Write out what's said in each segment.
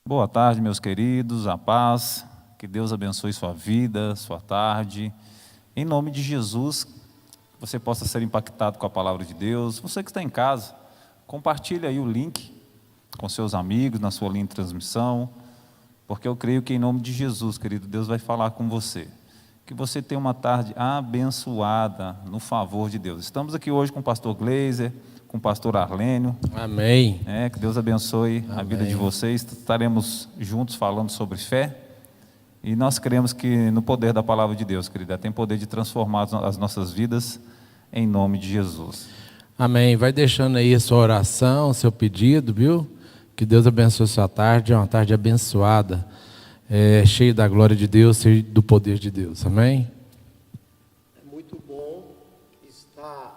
Boa tarde, meus queridos, a paz, que Deus abençoe sua vida, sua tarde. Em nome de Jesus, você possa ser impactado com a palavra de Deus. Você que está em casa, compartilhe aí o link com seus amigos, na sua linha de transmissão, porque eu creio que em nome de Jesus, querido, Deus vai falar com você. Que você tenha uma tarde abençoada no favor de Deus. Estamos aqui hoje com o pastor Gleiser, com o pastor Arlênio. Amém. Que Deus abençoe Amém. a vida de vocês. Estaremos juntos falando sobre fé. E nós cremos que no poder da palavra de Deus, querida, tem poder de transformar as nossas vidas em nome de Jesus. Amém. Vai deixando aí a sua oração, seu pedido, viu? Que Deus abençoe a sua tarde. É uma tarde abençoada, cheia da glória de Deus, cheia do poder de Deus. Amém? É muito bom estar...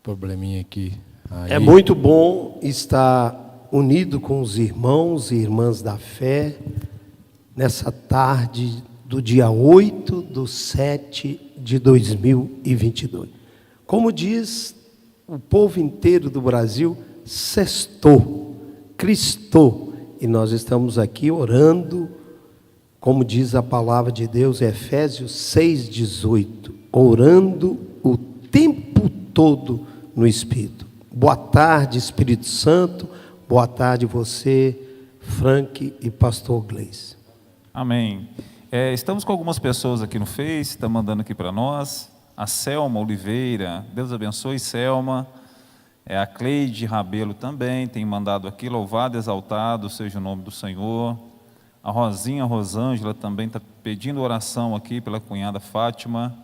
Probleminha aqui. Aí. É muito bom estar unido com os irmãos e irmãs da fé nessa tarde do dia 8/7/2022. Como diz o povo inteiro do Brasil, sextou, cristou, e nós estamos aqui orando, como diz a palavra de Deus, Efésios 6,18, orando o tempo todo no Espírito. Boa tarde, Espírito Santo. Boa tarde você, Frank e pastor Gleiser. Amém. Estamos com algumas pessoas aqui no Face, está mandando aqui para nós. A Selma Oliveira, Deus abençoe, Selma. A Cleide Rabelo também tem mandado aqui, louvado, exaltado seja o nome do Senhor. A Rosinha Rosângela também está pedindo oração aqui pela cunhada Fátima.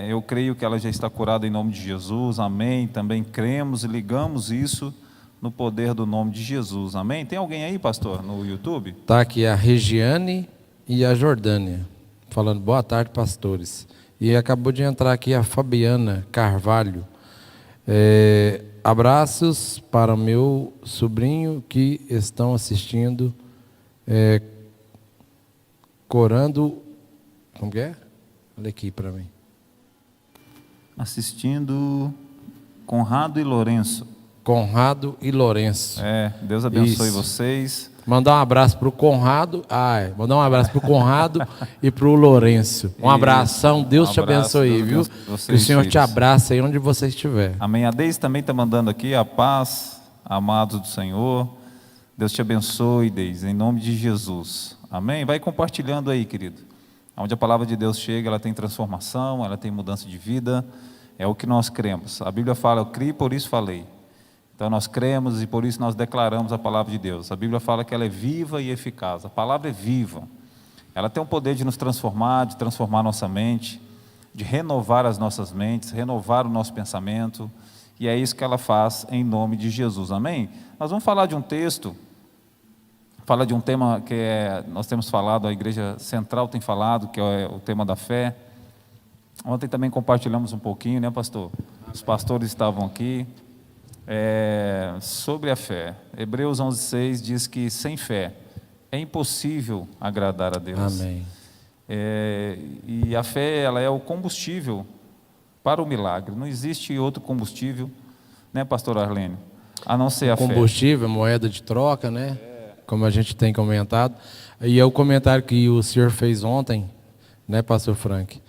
Eu creio que ela já está curada em nome de Jesus, amém. Também cremos e ligamos isso no poder do nome de Jesus, amém. Tem alguém aí, pastor, no YouTube? Está aqui a Regiane e a Jordânia, falando boa tarde, pastores. E acabou de entrar aqui a Fabiana Carvalho. Abraços para o meu sobrinho que estão assistindo, corando, como que é? Olha aqui para mim. Assistindo Conrado e Lourenço. Conrado e Lourenço. Deus abençoe Isso. Vocês. Mandar um abraço para o Conrado. Mandar um abraço para o Conrado e para o Lourenço. Um abração, Deus te abençoe, viu? Que o Senhor te abrace aí onde você estiver. Amém. A Deise também está mandando aqui a paz, amados do Senhor. Deus te abençoe, Deise, em nome de Jesus. Amém. Vai compartilhando aí, querido. Onde a palavra de Deus chega, ela tem transformação, ela tem mudança de vida. É o que nós cremos. A Bíblia fala, eu criei, por isso falei. Então nós cremos e por isso nós declaramos a palavra de Deus. A Bíblia fala que ela é viva e eficaz. A palavra é viva. Ela tem o poder de nos transformar, de transformar a nossa mente, de renovar as nossas mentes, renovar o nosso pensamento. E é isso que ela faz em nome de Jesus. Amém? Nós vamos falar de um texto, fala de um tema que nós temos falado, a Igreja Central tem falado, que é o tema da fé. Ontem também compartilhamos um pouquinho, né, pastor? Os pastores estavam aqui. Sobre a fé. Hebreus 11:6 diz que sem fé é impossível agradar a Deus. Amém. E a fé, ela é o combustível para o milagre. Não existe outro combustível, né, pastor Arlênio, a não ser a fé. Combustível, moeda de troca, né? Como a gente tem comentado. E é o comentário que o senhor fez ontem, né, pastor Frank?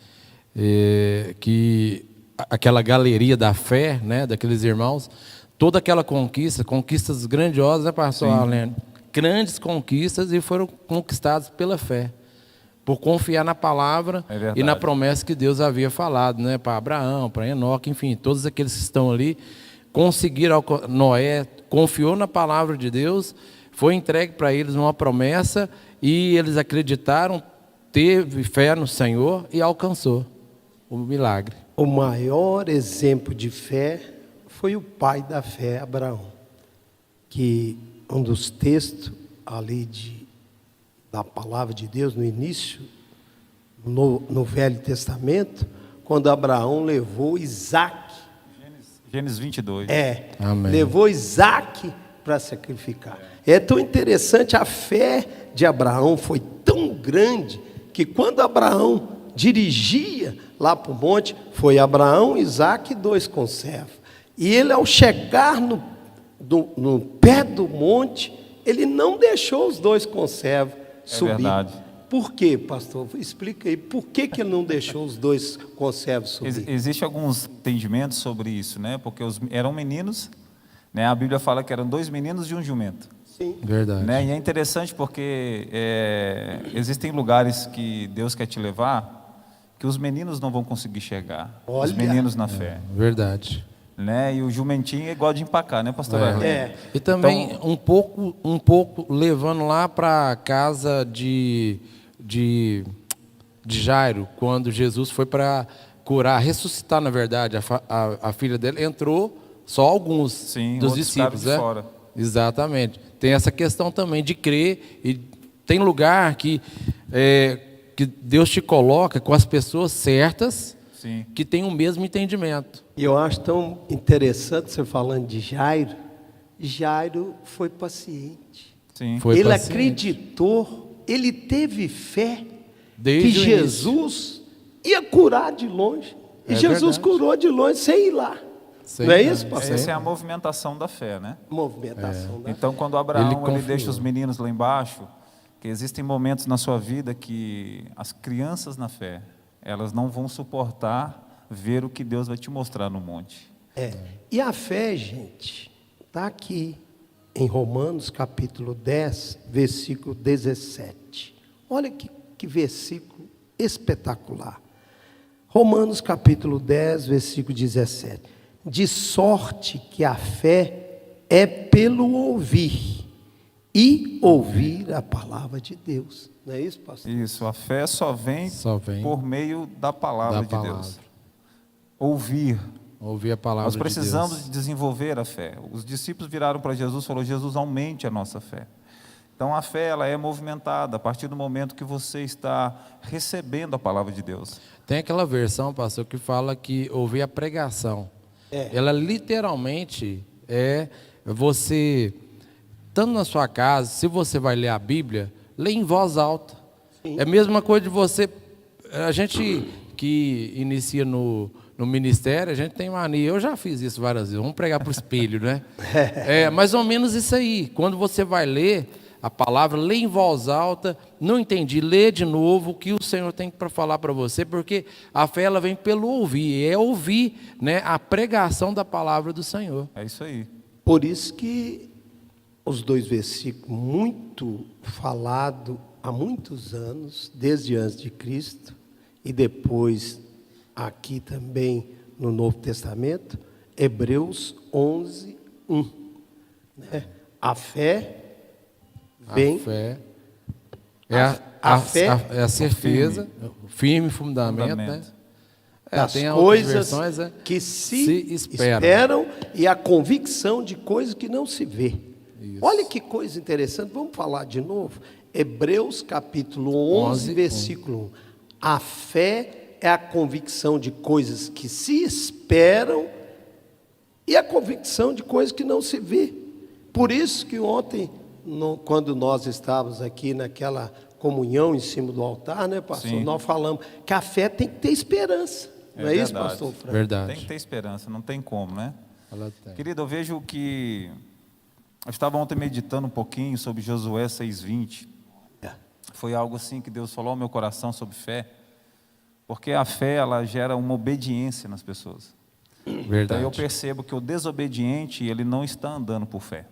Que aquela galeria da fé, né, daqueles irmãos, toda aquela conquistas grandiosas, né, pastor Arlênio? Grandes conquistas, e foram conquistadas pela fé, por confiar na palavra e na promessa que Deus havia falado, né, para Abraão, para Enoque, enfim, todos aqueles que estão ali, conseguiram. Noé confiou na palavra de Deus, foi entregue para eles uma promessa, e eles acreditaram, teve fé no Senhor e alcançou o milagre. O maior exemplo de fé foi o pai da fé, Abraão, que um dos textos ali da palavra de Deus no início, no Velho Testamento, quando Abraão levou Isaac. Gênesis 22. Amém. Levou Isaac para sacrificar. É tão interessante, a fé de Abraão foi tão grande que quando Abraão dirigia lá para o monte, foi Abraão, Isaac e 2 conservos. E ele, ao chegar no pé do monte, ele não deixou os dois conservos subir. verdade. Por quê, pastor? Explica aí, por que ele não deixou os dois conservos subir? Existem alguns entendimentos sobre isso, né? Porque eram meninos, né? A Bíblia fala que eram 2 meninos e um jumento. Sim. Verdade. Né? E é interessante porque existem lugares que Deus quer te levar que os meninos não vão conseguir chegar. Os Olha. meninos na fé. Verdade. Né? E o jumentinho é igual de empacar, né, pastor? Arlen? E também Então, um pouco levando lá para a casa de Jairo, quando Jesus foi para curar, ressuscitar, na verdade, a filha dele, entrou só alguns Sim, dos outros ficaram discípulos, de né? fora. Exatamente. Tem essa questão também de crer, e tem lugar que Deus te coloca com as pessoas certas, sim, que têm o mesmo entendimento. E eu acho tão interessante você falando de Jairo. Jairo foi paciente. sim. Foi Ele paciente. acreditou, ele teve fé Desde que o Jesus ia curar de longe. E É Jesus verdade. curou de longe sem ir lá. Sem Não é ir lá. isso, pastor? Essa é a movimentação da fé, né? Movimentação da Então, quando Abraão ele confiou. deixa os meninos lá embaixo, que existem momentos na sua vida que as crianças na fé, elas não vão suportar ver o que Deus vai te mostrar no monte. E a fé, gente, está aqui em Romanos capítulo 10, versículo 17. Olha que versículo espetacular. Romanos capítulo 10, versículo 17. De sorte que a fé é pelo ouvir, e ouvir a palavra de Deus. Não é isso, pastor? Isso, a fé só vem por meio da palavra Da de palavra. Deus. Ouvir. Ouvir a palavra Nós de precisamos Deus. desenvolver a fé. Os discípulos viraram para Jesus e falaram: Jesus, aumente a nossa fé. Então a fé ela é movimentada a partir do momento que você está recebendo a palavra de Deus. Tem aquela versão, pastor, que fala que ouvir a pregação. Ela literalmente é você, estando na sua casa, se você vai ler a Bíblia, lê em voz alta. Sim. É a mesma coisa de você. A gente que inicia no ministério, a gente tem mania. Eu já fiz isso várias vezes. Vamos pregar para o espelho, né? É mais ou menos isso aí. Quando você vai ler a palavra, lê em voz alta, não entendi, lê de novo o que o Senhor tem para falar para você, porque a fé ela vem pelo ouvir, é ouvir, né, a pregação da palavra do Senhor. É isso aí. Por isso que os 2 versículos, muito falado há muitos anos, desde antes de Cristo, e depois aqui também no Novo Testamento, Hebreus 11, 1. Né? A fé vem... A fé A fé é a certeza, firme fundamento, né? das Tem outras coisas versões, né? que se esperam. esperam e a convicção de coisas que não se vê. Olha que coisa interessante, vamos falar de novo. Hebreus capítulo 11, versículo 1. A fé é a convicção de coisas que se esperam e a convicção de coisas que não se vê. Por isso que ontem, quando nós estávamos aqui naquela comunhão em cima do altar, né, pastor? Sim. Nós falamos que a fé tem que ter esperança. Não é isso, verdade. pastor Franco? Verdade. Tem que ter esperança, não tem como, né? Ela tem. Querido, eu vejo que... Eu estava ontem meditando um pouquinho sobre Josué 6,20. Foi algo assim que Deus falou ao meu coração sobre fé. Porque a fé, ela gera uma obediência nas pessoas. Verdade. Então eu percebo que o desobediente, ele não está andando por fé.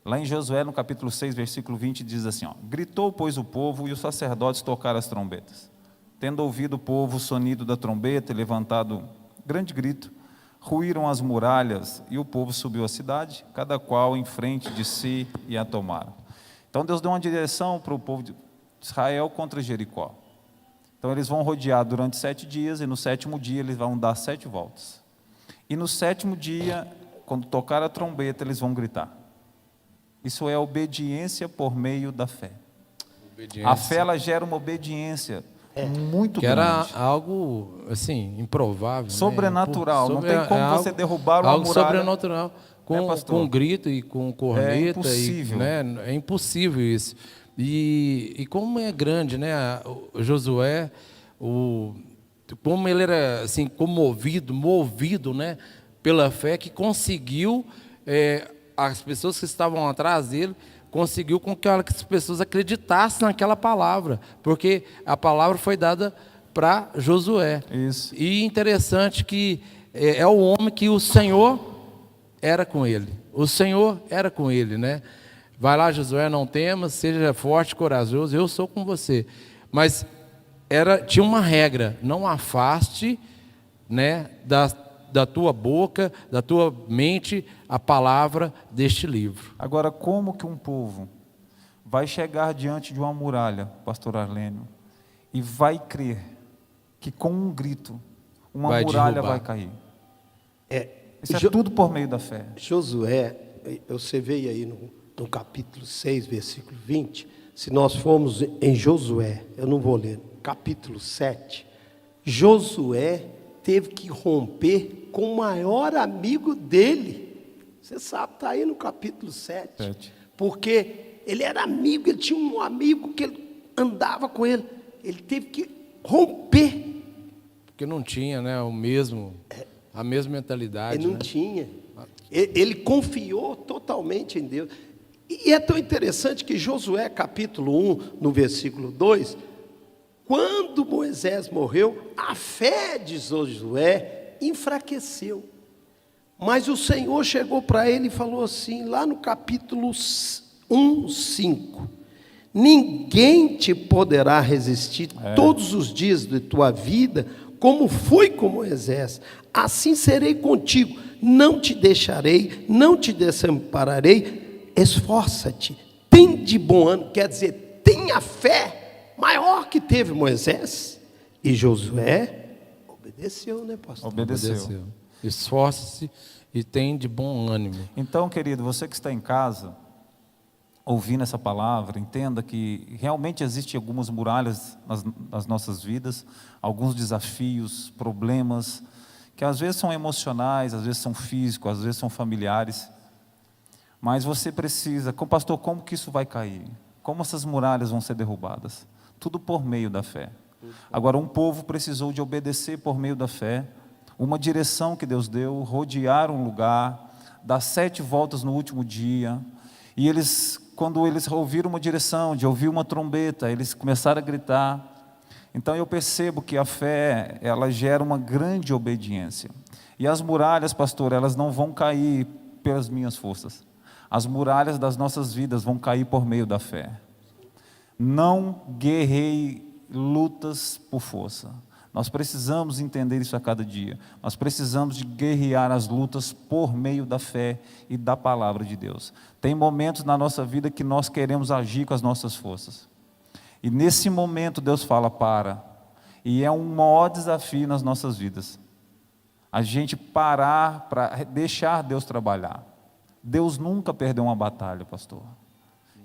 Lá em Josué, no capítulo 6, versículo 20, diz assim, ó: gritou, pois, o povo, e os sacerdotes tocaram as trombetas. Tendo ouvido o povo o sonido da trombeta e levantado grande grito, ruíram as muralhas e o povo subiu à cidade, cada qual em frente de si, e a tomaram. Então Deus deu uma direção para o povo de Israel contra Jericó. Então eles vão rodear durante 7 dias, e no 7º dia eles vão dar 7 voltas. E no 7º dia, quando tocar a trombeta, eles vão gritar. Isso é obediência por meio da fé. A fé, ela gera uma obediência muito que grande. era algo, assim, improvável. Sobrenatural. Né? Não tem como você derrubar uma algo muralha. Sobrenatural. Com grito e com corneta. É impossível. É impossível isso. E como é grande, né? O Josué, como ele era assim, movido, né? Pela fé, que conseguiu as pessoas que estavam atrás dele conseguiu com que as pessoas acreditassem naquela palavra, porque a palavra foi dada para Josué. Isso. E interessante que é o homem que o Senhor era com ele. O Senhor era com ele, né? Vai lá, Josué, não temas, seja forte, corajoso, eu sou com você. Mas tinha uma regra: não afaste, né, da tua boca, da tua mente, a palavra deste livro. Agora, como que um povo vai chegar diante de uma muralha, pastor Arlênio, e vai crer que com um grito uma muralha derrubar. vai cair? Isso é tudo por meio da fé. Josué, você veio aí no capítulo 6, versículo 20. Se nós formos em Josué, eu não vou ler, capítulo 7, Josué teve que romper com o maior amigo dele. Você sabe, está aí no capítulo 7. Porque ele era amigo, ele tinha um amigo que ele andava com ele. Ele teve que romper. Porque não tinha, né, a mesma mentalidade. Ele não né? tinha. Ele confiou totalmente em Deus. E é tão interessante que Josué, capítulo 1, no versículo 2, quando Moisés morreu, a fé de Josué enfraqueceu. Mas o Senhor chegou para ele e falou assim, lá no capítulo 1, 5, ninguém te poderá resistir todos os dias de tua vida, como foi com Moisés, assim serei contigo, não te deixarei, não te desampararei, esforça-te, tem de bom ânimo, quer dizer, tenha fé maior que teve Moisés. E Josué obedeceu, né, pastor? Obedeceu. Esforce-se e tem de bom ânimo. Então, querido, você que está em casa, ouvindo essa palavra, entenda que realmente existem algumas muralhas nas nossas vidas, alguns desafios, problemas, que às vezes são emocionais, às vezes são físicos, às vezes são familiares, mas você precisa, pastor, como que isso vai cair? Como essas muralhas vão ser derrubadas? Tudo por meio da fé. Agora, um povo precisou de obedecer por meio da fé, uma direção que Deus deu, rodear um lugar, dar 7 voltas no último dia, e quando eles ouviram uma direção, de ouvir uma trombeta, eles começaram a gritar. Então eu percebo que a fé, ela gera uma grande obediência. E as muralhas, pastor, elas não vão cair pelas minhas forças. As muralhas das nossas vidas vão cair por meio da fé. Não guerrei lutas por força. Nós precisamos entender isso a cada dia. Nós precisamos de guerrear as lutas por meio da fé e da palavra de Deus. Tem momentos na nossa vida que nós queremos agir com as nossas forças. E nesse momento Deus fala, para. E é um maior desafio nas nossas vidas. A gente parar para deixar Deus trabalhar. Deus nunca perdeu uma batalha, pastor.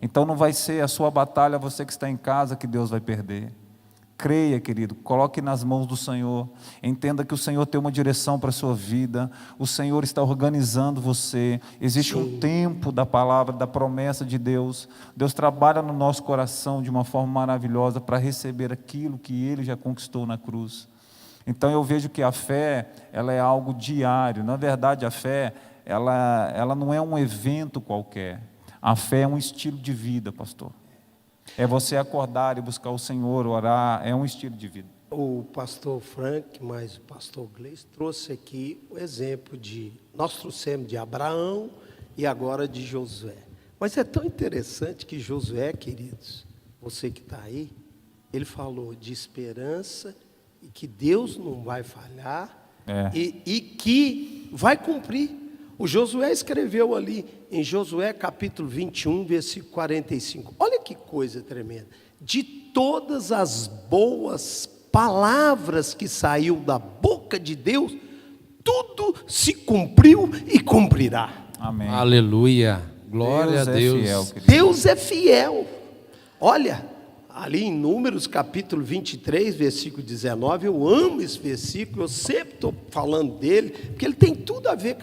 Então não vai ser a sua batalha, você que está em casa, que Deus vai perder. Creia, querido, coloque nas mãos do Senhor, entenda que o Senhor tem uma direção para a sua vida, o Senhor está organizando você, existe um tempo da palavra, da promessa de Deus, Deus trabalha no nosso coração de uma forma maravilhosa para receber aquilo que Ele já conquistou na cruz. Então eu vejo que a fé, ela é algo diário, na verdade a fé, ela não é um evento qualquer, a fé é um estilo de vida, pastor. É você acordar e buscar o Senhor, orar, é um estilo de vida. O pastor Frank, mas o pastor Gleice trouxe aqui o exemplo nós trouxemos de Abraão e agora de Josué. Mas é tão interessante que Josué, queridos, você que está aí, ele falou de esperança e que Deus não vai falhar e que vai cumprir. O Josué escreveu ali em Josué capítulo 21, versículo 45. Olha que coisa tremenda. De todas as boas palavras que saiu da boca de Deus, tudo se cumpriu e cumprirá. Amém. Aleluia. Glória a Deus. É fiel, querido. Deus é fiel. Olha, ali em Números capítulo 23, versículo 19, eu amo esse versículo, eu sempre estou falando dele, porque ele tem tudo a ver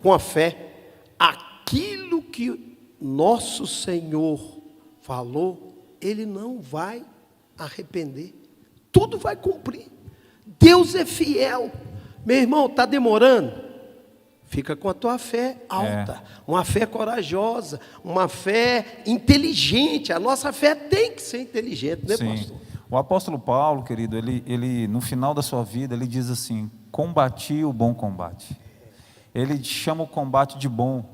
com a fé. Aquilo que nosso Senhor falou, Ele não vai arrepender, tudo vai cumprir. Deus é fiel. Meu irmão, está demorando? fica com a tua fé alta, uma fé corajosa, uma fé inteligente. A nossa fé tem que ser inteligente, né, Sim. pastor? O apóstolo Paulo, querido, ele no final da sua vida, ele diz assim: combati o bom combate. Ele chama o combate de bom.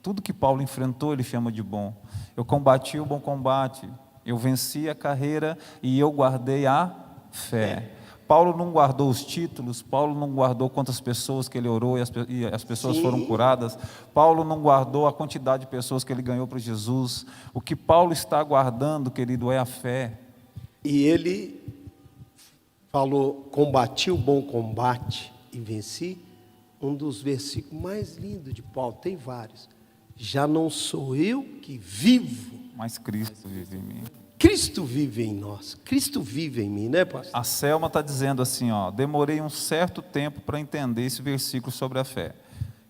Tudo que Paulo enfrentou, ele chama de bom. Eu combati o bom combate, eu venci a carreira e eu guardei a fé. Paulo não guardou os títulos, Paulo não guardou quantas pessoas que ele orou e as pessoas foram curadas, Paulo não guardou a quantidade de pessoas que ele ganhou para Jesus. O que Paulo está guardando, querido, é a fé. E ele falou: combati o bom combate e venci. Um dos versículos mais lindos de Paulo, tem vários. Já não sou eu que vivo, Mas Cristo vive em mim. Cristo vive em nós. Cristo vive em mim, né, pastor? A Selma está dizendo assim, ó: demorei um certo tempo para entender esse versículo sobre a fé.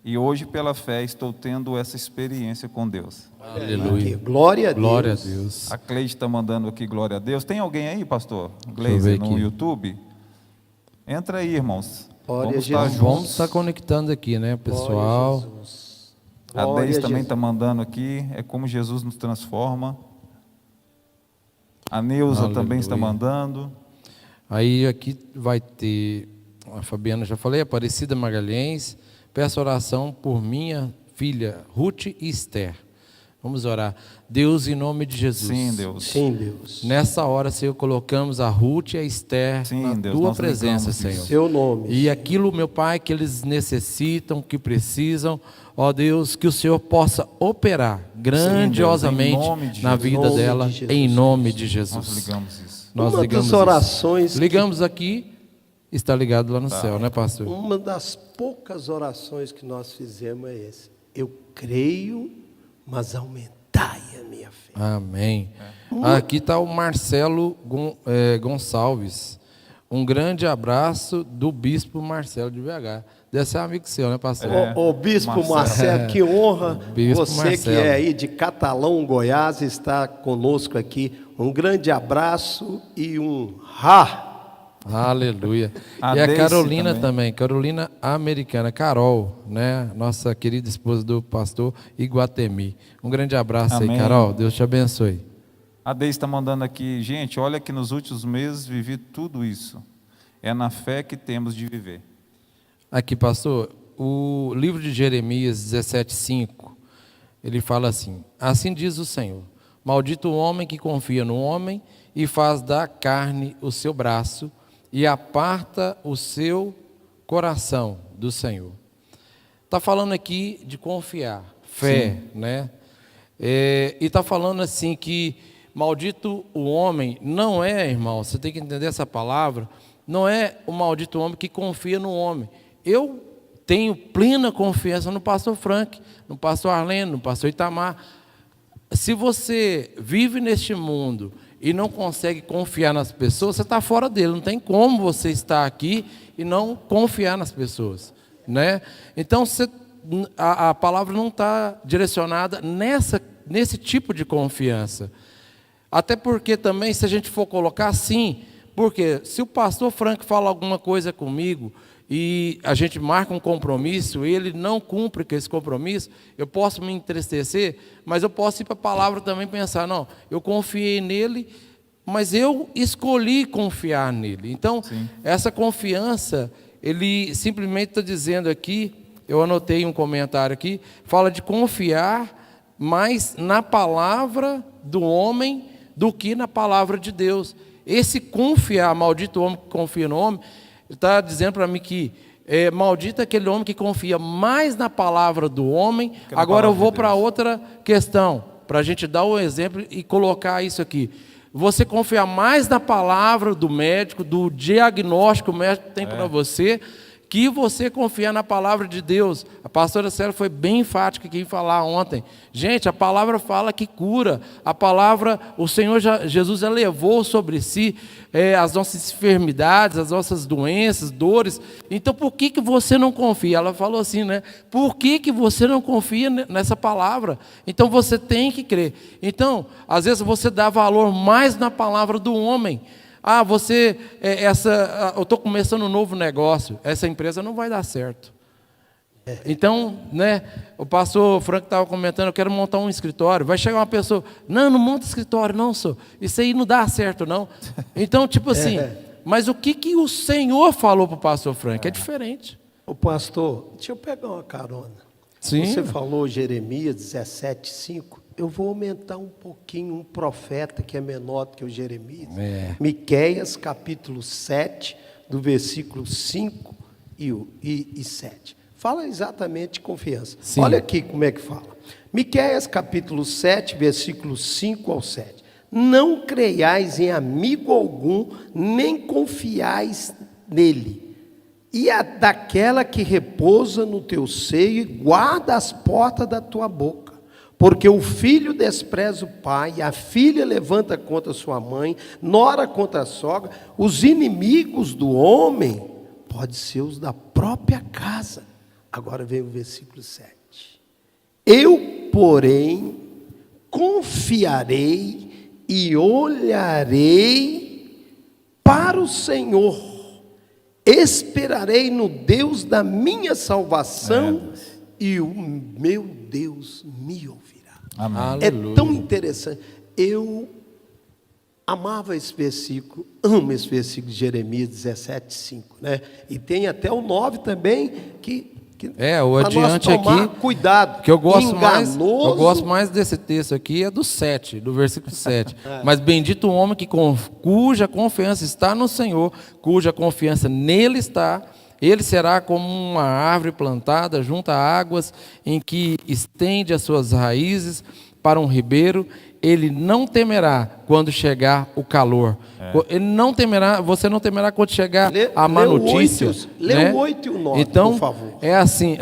E hoje, pela fé, estou tendo essa experiência com Deus. Aleluia. Glória a Deus. Glória a Deus. A Cleide está mandando aqui glória a Deus. Tem alguém aí, pastor? eu ver Gleiser, no aqui. YouTube? Entra aí, irmãos. Glória Vamos a estar Jesus. Vamos juntos. estar conectando aqui, né, pessoal? Glória a Jesus. A Glória Deise a também Jesus. está mandando aqui. É como Jesus nos transforma. A Neuza Aleluia. também está mandando. Aí aqui vai ter, a Fabiana já falei, Aparecida Magalhães, peço oração por minha filha Ruth e Esther. Vamos orar. Deus, em nome de Jesus. Sim, Deus. Sim, Deus. Nessa hora, Senhor, colocamos a Ruth e a Esther Sim, na Deus, tua nós presença, ligamos Senhor. isso. Seu nome. E aquilo, meu Pai, que eles necessitam, que precisam, ó Deus, que o Senhor possa operar grandiosamente em nome de na Jesus. vida Em nome dela, de Jesus. em nome de Nós Jesus. ligamos isso. Nós Uma ligamos das isso. orações, Ligamos aqui, está ligado lá no céu, né, pastor? uma das poucas orações que nós fizemos é essa: eu creio, mas aumentai a minha fé. Amém. Aqui está o Marcelo Gonçalves. Um grande abraço do Bispo Marcelo de BH. Deve ser amigo seu, né, pastor? O Bispo Marcelo. Marcelo, que honra Bispo você Marcelo. que é aí de Catalão, Goiás, está conosco aqui. Um grande abraço e um Aleluia. A E a Daisy Carolina também. também, Carolina Americana, Carol, né? Nossa querida esposa do pastor Iguatemi. Um grande abraço Amém. aí, Carol. Deus te abençoe. A Deise está mandando aqui: gente, olha que nos últimos meses vivi tudo isso. É na fé que temos de viver. Aqui, pastor, o livro de Jeremias 17:5, ele fala assim: assim diz o Senhor, maldito o homem que confia no homem e faz da carne o seu braço e aparta o seu coração do Senhor. Está falando aqui de confiar, fé, né? E está falando assim que maldito o homem, não é, irmão, você tem que entender essa palavra, não é o maldito homem que confia no homem. Eu tenho plena confiança no pastor Frank, no pastor Arlene, no pastor Itamar. Se você vive neste mundo e não consegue confiar nas pessoas, você está fora dele. Não tem como você estar aqui e não confiar nas pessoas, né? Então, a palavra não está direcionada nesse tipo de confiança. Até porque também, se a gente for colocar assim, porque se o pastor Frank fala alguma coisa comigo e a gente marca um compromisso e ele não cumpre com esse compromisso, eu posso me entristecer, mas eu posso ir para a palavra também e pensar: não, eu confiei nele, mas eu escolhi confiar nele. Então, essa confiança, ele simplesmente está dizendo aqui, eu anotei um comentário aqui, fala de confiar mais na palavra do homem do que na palavra de Deus. Esse confiar, maldito o homem que confia no homem, ele está dizendo para mim que maldito aquele homem que confia mais na palavra do homem. Agora eu vou para outra questão, para a gente dar um exemplo e colocar isso aqui. Você confiar mais na palavra do médico, do diagnóstico que o médico tem para você, que você confiar na palavra de Deus. A pastora Célia foi bem enfática aqui em falar ontem. Gente, a palavra fala que cura. A palavra, o Senhor Jesus já levou sobre si as nossas enfermidades, as nossas doenças, dores. Então, por que você não confia? Ela falou assim, né? Por que você não confia nessa palavra? Então, você tem que crer. Então, às vezes você dá valor mais na palavra do homem. Ah, eu estou começando um novo negócio, essa empresa não vai dar certo. Então, né, o pastor Frank estava comentando, eu quero montar um escritório. Vai chegar uma pessoa, não monta escritório, não, senhor. Isso aí não dá certo, não. Então, tipo assim, mas o que o Senhor falou para o pastor Frank? É diferente. Ô pastor, deixa eu pegar uma carona. Sim. Você falou Jeremias 17:5. Eu vou aumentar um pouquinho um profeta que é menor do que o Jeremias. Miqueias, capítulo 7, do versículo 5 e 7. Fala exatamente de confiança. Sim. Olha aqui como é que fala. Miqueias, capítulo 7, versículos 5 ao 7. Não creiais em amigo algum, nem confiais nele. E a daquela que repousa no teu seio, guarda as portas da tua boca. Porque o filho despreza o pai, a filha levanta contra sua mãe, nora contra a sogra. Os inimigos do homem podem ser os da própria casa. Agora vem o versículo 7. Eu, porém, confiarei e olharei para o Senhor. Esperarei no Deus da minha salvação e o meu Deus me ouvirá. Amém. É tão interessante. Eu amava esse versículo, amo esse versículo de Jeremias 17:5, né? E tem até o 9 também, que o pra nós adiante tomar aqui, cuidado. que eu gosto Enganoso. mais desse texto aqui, é do 7, do versículo 7. Mas bendito o homem cuja confiança está no Senhor, cuja confiança nele está. Ele será como uma árvore plantada junto a águas, em que estende as suas raízes para um ribeiro. Ele não temerá quando chegar o calor. Ele não temerá, você não temerá quando chegar a má notícia. Lê o 8 e o 9, então, por favor. é assim,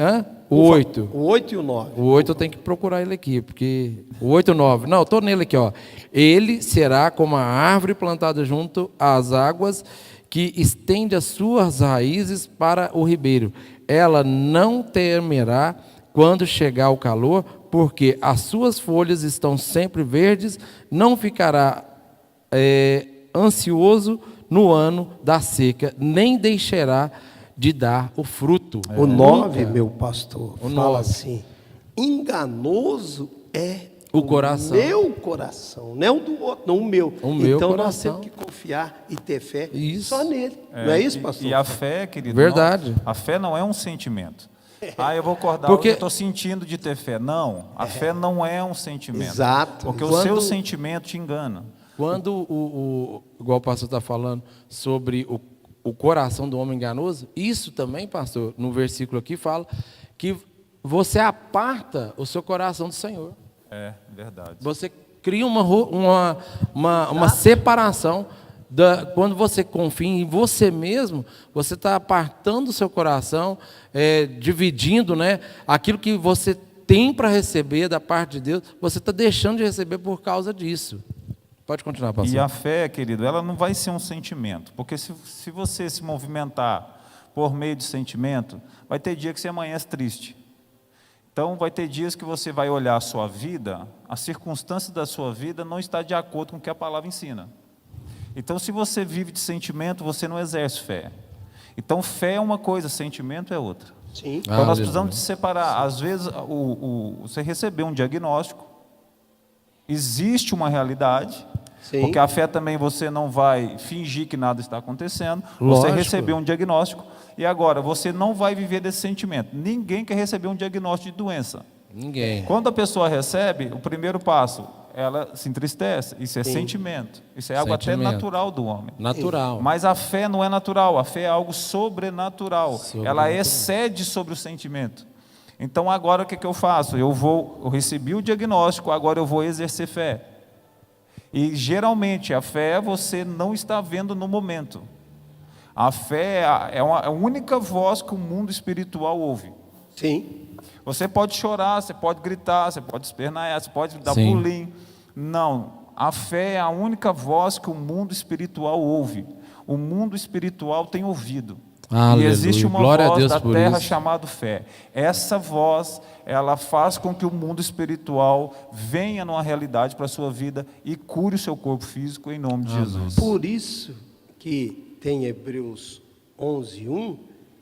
o 8. O 8 e o 9. O 8 eu tenho que procurar ele aqui, porque o 8 e o 9. Não, eu estou nele aqui, ó. Ele será como a árvore plantada junto às águas, que estende as suas raízes para o ribeiro. Ela não temerá quando chegar o calor, porque as suas folhas estão sempre verdes, não ficará ansioso no ano da seca, nem deixará de dar o fruto. O 9, meu pastor, O fala 9. assim: enganoso é O coração. meu coração, não é o do outro, não o meu. O meu então coração. nós temos que confiar e ter fé Isso. só nele. Não é isso, pastor? E a fé, querido, Verdade. a fé não é um sentimento. Eu vou acordar Porque- hoje, eu estou sentindo de ter fé. Não, a fé não é um sentimento. Exato. Porque o Quando- seu sentimento te engana. Quando, igual o pastor está falando sobre o coração do homem enganoso, isso também, pastor, no versículo aqui fala que você aparta o seu coração do Senhor. É, verdade. Você cria uma separação. Quando você confia em você mesmo, você está apartando o seu coração, dividindo, né, aquilo que você tem para receber da parte de Deus, você está deixando de receber por causa disso. Pode continuar, pastor. E a fé, querido, ela não vai ser um sentimento. Porque se você se movimentar por meio de sentimento, vai ter dia que você amanhece triste. Então, vai ter dias que você vai olhar a sua vida, as circunstâncias da sua vida não está de acordo com o que a palavra ensina. Então, se você vive de sentimento, você não exerce fé. Então, fé é uma coisa, sentimento é outra. Sim. Então, nós precisamos de separar. Às vezes, você recebeu um diagnóstico, existe uma realidade, Sim. porque a fé também você não vai fingir que nada está acontecendo. Lógico. Você recebeu um diagnóstico e agora você não vai viver desse sentimento. Ninguém quer receber um diagnóstico de doença. Ninguém. Quando a pessoa recebe, o primeiro passo, ela se entristece. Isso é sentimento. Isso é algo até Sentimento. natural do homem. Natural. Mas a fé não é natural, a fé é algo sobrenatural. Ela Sobrenatural. excede sobre o sentimento. Então agora o que eu faço? Eu recebi o diagnóstico, agora eu vou exercer fé. E geralmente a fé você não está vendo no momento. A fé é a única voz que o mundo espiritual ouve. Sim. Você pode chorar, você pode gritar, você pode espernear, você pode dar Sim. pulinho. Não, a fé é a única voz que o mundo espiritual ouve. O mundo espiritual tem ouvido. Aleluia. E existe uma Glória a voz Deus da por terra isso. chamada fé. Essa voz, ela faz com que o mundo espiritual venha numa realidade para a sua vida e cure o seu corpo físico em nome de Jesus. Por isso que tem Hebreus 11:1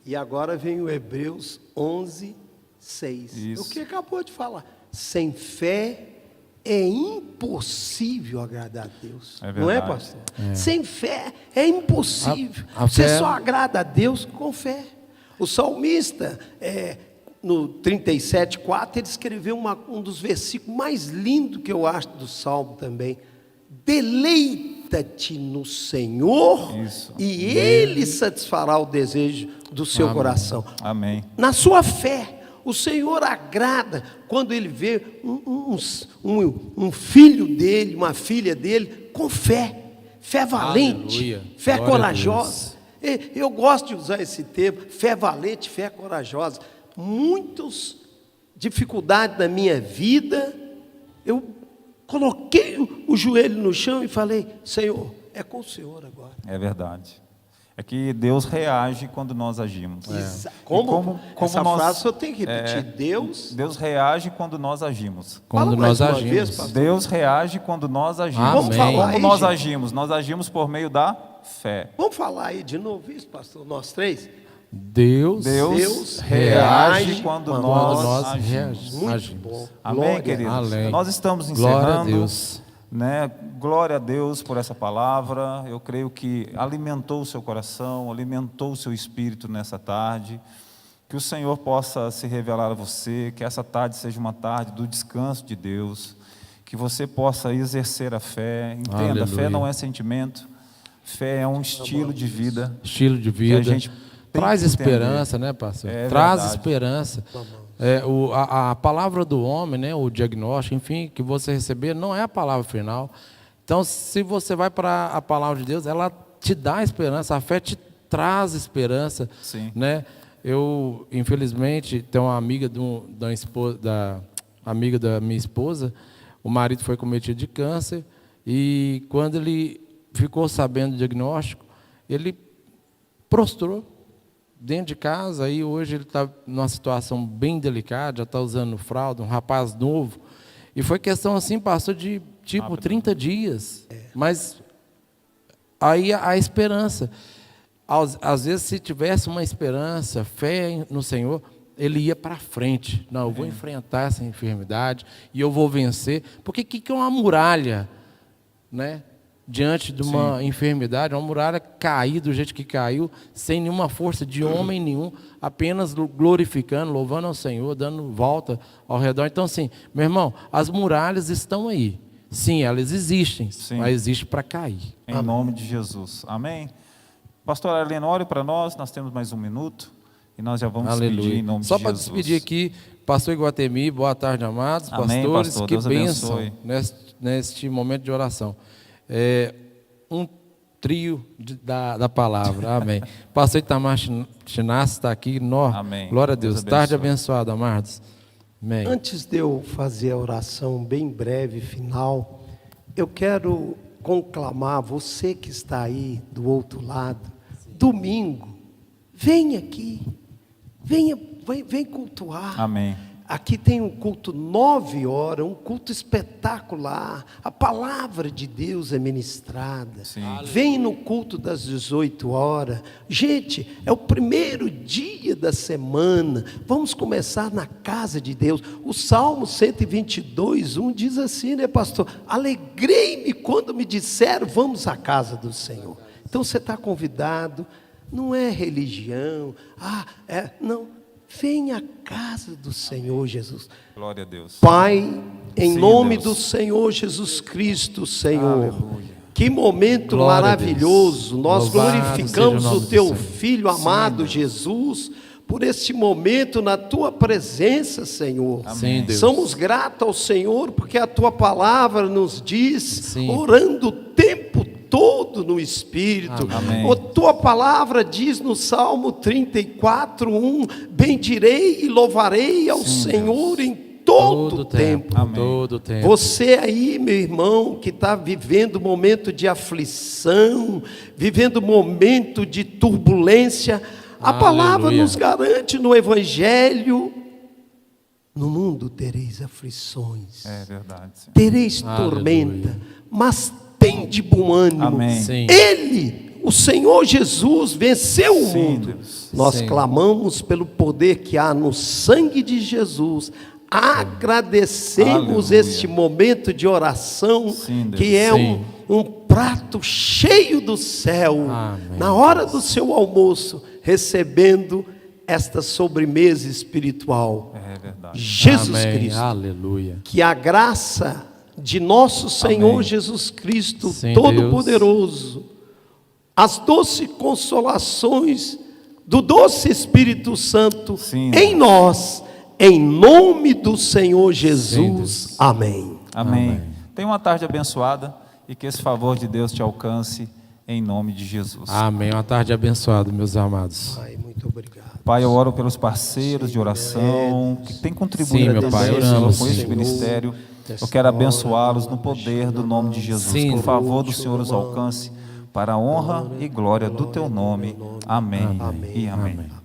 e agora vem o Hebreus 11:2. 6. Isso. O que acabou de falar. Sem fé é impossível agradar a Deus. É Não é, verdade. pastor? Sem fé é impossível. A Você fé- só agrada a Deus com fé. O salmista, no 37:4, ele escreveu um dos versículos mais lindos que eu acho do Salmo também. Deleita-te no Senhor Isso. e Ele satisfará o desejo do seu coração. Amém. Na sua fé, o Senhor agrada quando Ele vê um filho dele, uma filha dele, com fé. Fé valente, Aleluia. fé Glória a corajosa. Eu gosto de usar esse termo, fé valente, fé corajosa. Muitas dificuldades da minha vida, eu coloquei o joelho no chão e falei: Senhor, é com o Senhor agora. É verdade. É que Deus reage quando nós agimos. Como essa nós- frase eu tenho que repetir. Deus reage quando nós agimos. Quando Fala mais nós uma agimos. vez, pastor. Deus reage quando nós agimos. Amém. Vamos falar Como aí, nós gente. agimos? Nós agimos por meio da fé. Vamos falar aí de novo isso, pastor, nós três? Deus Deus reage reage quando quando nós nós agimos. Muito bom. Amém, Glória a queridos? Amém. Nós estamos Glória a encerrando. Deus. Né? Glória a Deus por essa palavra. Eu creio que alimentou o seu coração, alimentou o seu espírito nessa tarde. Que o Senhor possa se revelar a você, que essa tarde seja uma tarde do descanso de Deus, que você possa exercer a fé. Entenda, a fé Aleluia. não é sentimento, fé é um estilo de vida. Estilo de Que vida. a gente tem Traz que entender. esperança, né, pastor? É Traz verdade. esperança. A palavra do homem, né, o diagnóstico, enfim, que você receber, não é a palavra final. Então, se você vai para a palavra de Deus, ela te dá esperança, a fé te traz esperança. Sim. Né? Eu, infelizmente, tenho uma amiga amiga da minha esposa, o marido foi cometido de câncer, e quando ele ficou sabendo do diagnóstico, ele prostrou dentro de casa. Aí hoje ele está numa situação bem delicada, já está usando fralda, um rapaz novo, e foi questão assim, pastor, de tipo 30 dias, mas aí a esperança, às vezes se tivesse uma esperança, fé no Senhor, ele ia para frente. Não, eu vou enfrentar essa enfermidade e eu vou vencer, porque o que é uma muralha, né? Diante de uma enfermidade, uma muralha cair do jeito que caiu, sem nenhuma força de homem nenhum, apenas glorificando, louvando ao Senhor, dando volta ao redor. Então, assim, meu irmão, as muralhas estão aí. Sim, elas existem, mas existem para cair. Em nome de Jesus. Amém? Pastor Arlene, ore para nós temos mais um minuto, e nós já vamos despedir em nome Só de para Jesus. despedir aqui, pastor Iguatemi, boa tarde, amados Amém, pastores, pastor. que Deus bênção abençoe. neste momento de oração. Um trio da palavra, amém. Pastor Itamar Chinassi está aqui, Amém. Glória a Deus. Deus Tarde abençoe. abençoada, amados. Amém. Antes de eu fazer a oração bem breve, final, eu quero conclamar você que está aí do outro lado, domingo, vem aqui, vem cultuar. Amém. Aqui tem um culto 9 horas, um culto espetacular. A palavra de Deus é ministrada. Sim. Vem no culto das 18 horas. Gente, é o primeiro dia da semana. Vamos começar na casa de Deus. O Salmo 122:1 diz assim, né, pastor? Alegrei-me quando me disseram, vamos à casa do Senhor. Então você está convidado. Não é religião. Não. Vem à casa do Senhor Jesus. Glória a Deus. Pai, em Sim, nome Deus. do Senhor Jesus Cristo, Senhor. Aleluia. Que momento Glória a maravilhoso. Deus. Nós Louvado glorificamos seja o nome o do teu Senhor. Filho amado Deus. Jesus por este momento na tua presença, Senhor. Sim, Deus. Somos gratos ao Senhor porque a tua palavra nos diz, Sim. orando o tempo todo no Espírito. Amém. A tua palavra diz no Salmo 34:1: bendirei e louvarei ao Senhor em todo o tempo. Amém. Todo tempo. Você aí, meu irmão, que está vivendo um momento de aflição, vivendo um momento de turbulência, a palavra Aleluia. nos garante no Evangelho: no mundo tereis aflições, É verdade, Senhor. tereis Aleluia. tormenta, mas tem de bom ânimo. Amém. Sim. Ele, o Senhor Jesus venceu o Sim, mundo. Deus. Nós Sim. clamamos pelo poder que há no sangue de Jesus. Agradecemos Aleluia. este momento de oração, Sim, Deus. que é Sim. um prato cheio do céu. Amém. Na hora do seu almoço, recebendo esta sobremesa espiritual. É verdade. Jesus Amém. Cristo. Aleluia. Que a graça de nosso Senhor Amém. Jesus Cristo, Sim, Todo-Poderoso, as doces consolações do doce Espírito Santo Sim, em Deus. nós, em nome do Senhor Jesus. Deus. Amém. Amém. Amém. Tenha uma tarde abençoada e que esse favor de Deus te alcance em nome de Jesus. Amém. Uma tarde abençoada, meus amados. Pai, muito obrigado. Pai, eu oro pelos parceiros de oração que têm contribuído Sim, meu Pai, também, oramos, Senhor, com este Senhor. ministério. Eu quero abençoá-los no poder do nome de Jesus. Sim. Que o favor do Senhor os alcance para a honra e glória do teu nome. Amém. E amém. Amém.